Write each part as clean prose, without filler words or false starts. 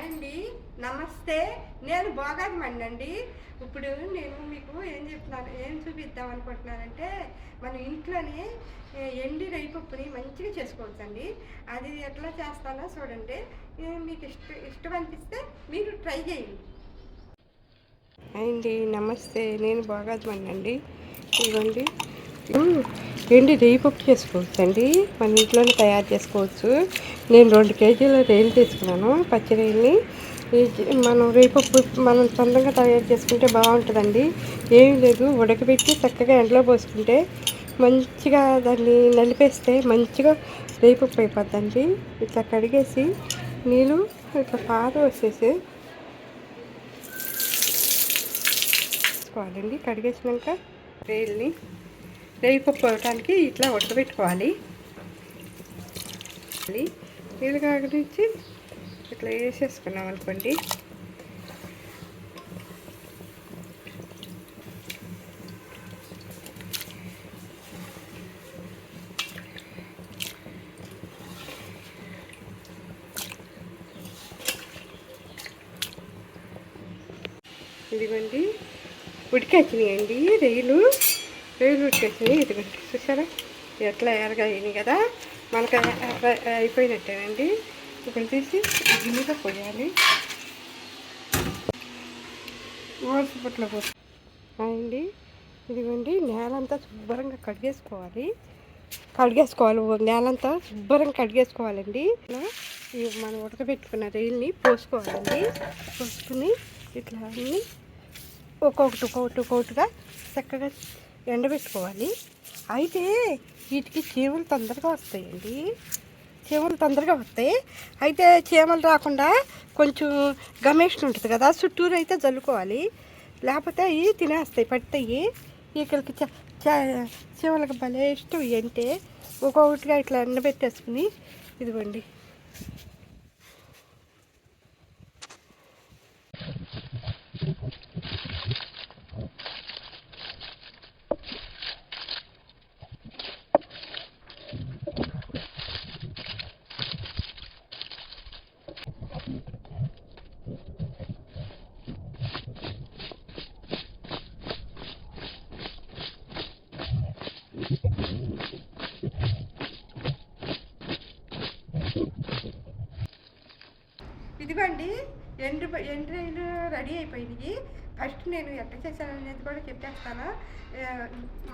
అండి, నమస్తే. నేను భోగాజమండి. ఇప్పుడు నేను మీకు ఏం చూపిద్దాం అనుకుంటున్నానంటే, మన ఇంట్లోనే ఎండి రైపప్పుని మంచిగా చేసుకోవచ్చండి. అది ఎట్లా చేస్తానో చూడండి. మీకు ఇష్టం అనిపిస్తే మీరు ట్రై చేయండి. అండి, నమస్తే. నేను భోగాజమండి. ఇదిగోండి, ఎండి రేయిపప్పు చేసుకోవచ్చు అండి. మన ఇంట్లోనే తయారు చేసుకోవచ్చు. నేను 2 కేజీల రేలు తీసుకున్నాను, పచ్చి రేయిల్ని. మనం రేయిపప్పు మనం సొంతంగా తయారు చేసుకుంటే బాగుంటుందండి. ఏం లేదు, ఉడకబెట్టి చక్కగా ఎండలో పోసుకుంటే మంచిగా దాన్ని నలిపేస్తే మంచిగా రేయిపప్పు అయిపోద్దండి. ఇట్లా కడిగేసి నీళ్ళు ఇట్లా పార వచ్చేసి వేసుకోవాలండి. కడిగేసినాక రేయిపప్పు అవటానికి ఇట్లా ఉడకబెట్టుకోవాలి. నీళ్ళు కాగనిచ్చి ఇట్లా వేసేసుకున్నాం అనుకోండి. ఇదిగోండి, ఉడికొచ్చినాయండి రొయ్యలు ఉడికొచ్చినాయి. ఇదిగోండి, చూసారా ఎట్లా ఎరగాయి కదా. మనకు అయిపోయినట్టేనండి. ఇప్పుడు తీసి గిన్నెలో పోయాలి. ఓసిపట్లో పోయండి. ఇదిగోండి, నేలంతా శుభ్రంగా కడిగేసుకోవాలి. నేలంతా శుభ్రంగా కడిగేసుకోవాలండి. మనం ఉడకబెట్టుకున్న రొయ్యల్ని పోసుకోవాలండి. పోసుకుని ఇట్లా అన్నీ ఒక్కొక్కటిగా చక్కగా ఎండబెట్టుకోవాలి. అయితే వీటికి చీమలు తొందరగా వస్తాయండి. అయితే చీమలు రాకుండా కొంచెం గమేషన్ ఉంటుంది కదా, చుట్టూరు అయితే జల్లుకోవాలి. లేకపోతే అవి తినేస్తాయి, పడతాయి. ఈకలకి చీమలకు భలే ఇష్టం. అంటే ఒక్కొక్కటిగా ఇట్లా ఎండబెట్టేసుకుని ఇదిగోండి. ఇదిగోండి, ఎండు రొయ్యలు రెడీ అయిపోయినాయి. ఫస్ట్ నేను ఎట్లా చేశాననేది కూడా చెప్పేస్తాను.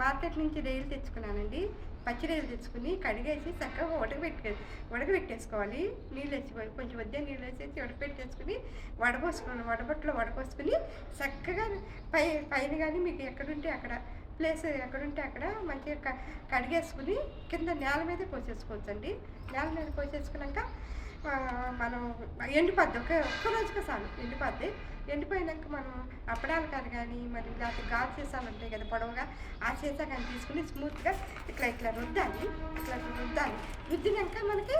మార్కెట్ నుంచి రొయ్యలు తెచ్చుకున్నానండి. పచ్చి రొయ్యలు తెచ్చుకుని కడిగేసి చక్కగా ఉడకబెట్టేసుకోవాలి. నీళ్ళు వేసి కొంచెం నీళ్ళు వేసేసి ఉడకబెట్టేసుకుని వడబొట్లో వడపోసుకుని చక్కగా పైన కానీ మీకు ఎక్కడుంటే అక్కడ ప్లేస్ ఎక్కడుంటే అక్కడ మంచిగా కడిగేసుకుని కింద నేల మీదే పోసేసుకోవచ్చండి. నేల మీద పోసేసుకున్నాక మనం ఎండిపోద్ది. ఒక్క రోజుగా చాలు ఎండిపోద్ది. ఎండిపోయినాక మనం అప్పడాలు కానీ మరి లేకపోతే గాజు సీసాలు ఉంటాయి కదా పొడవుగా, ఆ సీసా కానీ తీసుకుని స్మూత్గా ఇట్లా రుద్దాలి. రుద్దినాక మనకి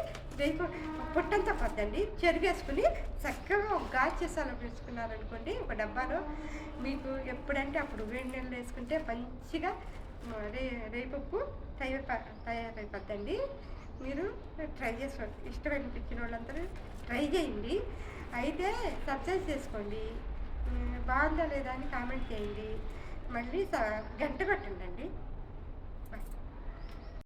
పొట్టంతా పద్దండి. చెరిగేసుకుని చక్కగా ఒక గాజు సీసాలో వేసుకున్నారనుకోండి, ఒక డబ్బాలో మీకు ఎప్పుడంటే అప్పుడు వేడి నీళ్ళు వేసుకుంటే మంచిగా రేపప్పు తయారైపోద్దండి. మీరు ట్రై చేసుకోండి. ఇష్టమనిపించిన వాళ్ళందరూ ట్రై చేయండి. అయితే సబ్స్క్రైబ్ చేసుకోండి. బాగుందా లేదా అని కామెంట్ చేయండి. మళ్ళీ గంట కొట్టండి.